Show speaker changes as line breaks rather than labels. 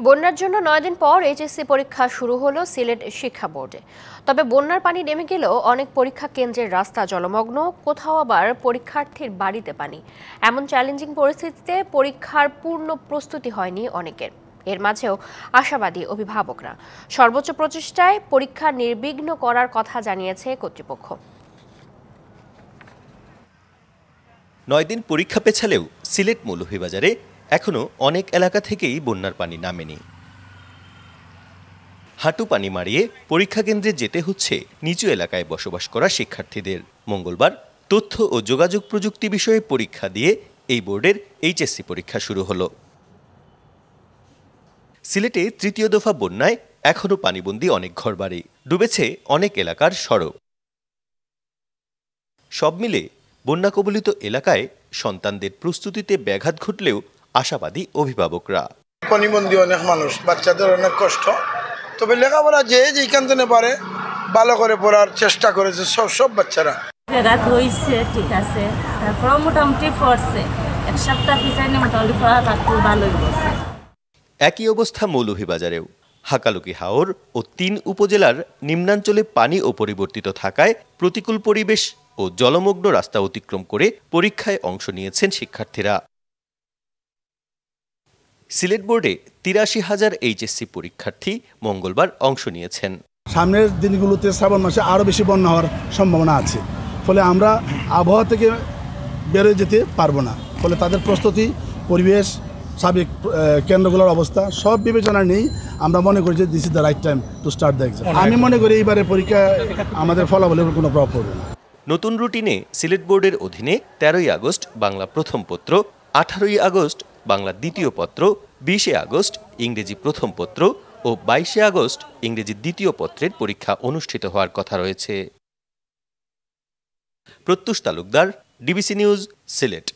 বন্যার জন্য 9 দিন পর এইচএসসি পরীক্ষা শুরু হলো সিলেট শিক্ষা বোর্ডে। তবে বন্যার পানি নেমে গেলেও অনেক পরীক্ষা কেন্দ্রের রাস্তা জলমগ্ন, কোথাও আবার পরীক্ষার্থীর বাড়িতে পানি। এমন চ্যালেঞ্জিং পরিস্থিতিতে পরীক্ষার পূর্ণ প্রস্তুতি হয়নি অনেকের। এর মাঝেও আশাবাদী অভিভাবকরা। সর্বোচ্চ প্রচেষ্টায় পরীক্ষা নির্বিঘ্ন করার কথা জানিয়েছে কর্তৃপক্ষ।
9 দিন পরীক্ষা পেছালেও সিলেট মৌলভীবাজারে এখনো অনেক এলাকা থেকেই বন্যার পানি নামেনি। হাঁটু পানি মারিয়ে পরীক্ষা কেন্দ্রে যেতে হচ্ছে নিচু এলাকায় বসবাস করা শিক্ষার্থীদের। মঙ্গলবার তথ্য ও যোগাযোগ প্রযুক্তি বিষয়ে পরীক্ষা দিয়ে এই বোর্ডের এইচএসসি পরীক্ষা শুরু হলো। সিলেটে তৃতীয় দফা বন্যায় এখনো পানিবন্দী অনেক ঘরবাড়ি, ডুবেছে অনেক এলাকার সড়ক। সব মিলে বন্যা কবলিত এলাকায় সন্তানদের প্রস্তুতিতে ব্যাঘাত ঘটলেও আশাবাদী অভিভাবকরা।
পানিবন্দী অনেক মানুষ, বাচ্চাদের অনেক কষ্ট, তবে লেখাপড়া যেইখান থেকে পারে ভালো করে পড়ার চেষ্টা করেছে সব বাচ্চারা।
ব্যাঘাত হয়েছে, ঠিক আছে, তারপর মোটামুটি পড়ছে, এক সপ্তাহ পিছনে মোটামুটি পড়া থাকতে ভালোই বলছে।
একই অবস্থা মৌলভীবাজারেও। হাকালুকি হাওর ও 3 উপজেলার নিম্নাঞ্চলে পানি অপরিবর্তিত থাকায় প্রতিকূল পরিবেশ ও জলমগ্ন রাস্তা অতিক্রম করে পরীক্ষায় অংশ নিয়েছেন শিক্ষার্থীরা। সিলেট বোর্ডে 83,000 এইচএসসি পরীক্ষার্থী মঙ্গলবার অংশ নিয়েছেন।
সামনের দিনগুলোতে শ্রাবণ মাসে আরও বেশি বন্যা হওয়ার সম্ভাবনা আছে, ফলে আমরা আবহাওয়া থেকে বেরোয় যেতে পারবো না। ফলে তাদের প্রস্তুতি, পরিবেশ, সাবেক কেন্দ্রগুলোর অবস্থা সব বিবেচনা নেই আমরা মনে করি যে this is the right time to start the exam. আমি মনে করি এইবারে পরীক্ষা আমাদের ফলাফলের কোনো প্রভাব পড়বে না।
নতুন রুটিনে সিলেট বোর্ডের অধীনে 13ই আগস্ট বাংলা প্রথম পত্র, 18ই আগস্ট বাংলা দ্বিতীয় পত্র, 20শে আগস্ট ইংরেজি প্রথম পত্র ও 22শে আগস্ট ইংরেজি দ্বিতীয় পত্রের পরীক্ষা অনুষ্ঠিত হওয়ার কথা রয়েছে। প্রত্যুষ তালুকদার, ডিবিসি নিউজ, সিলেট।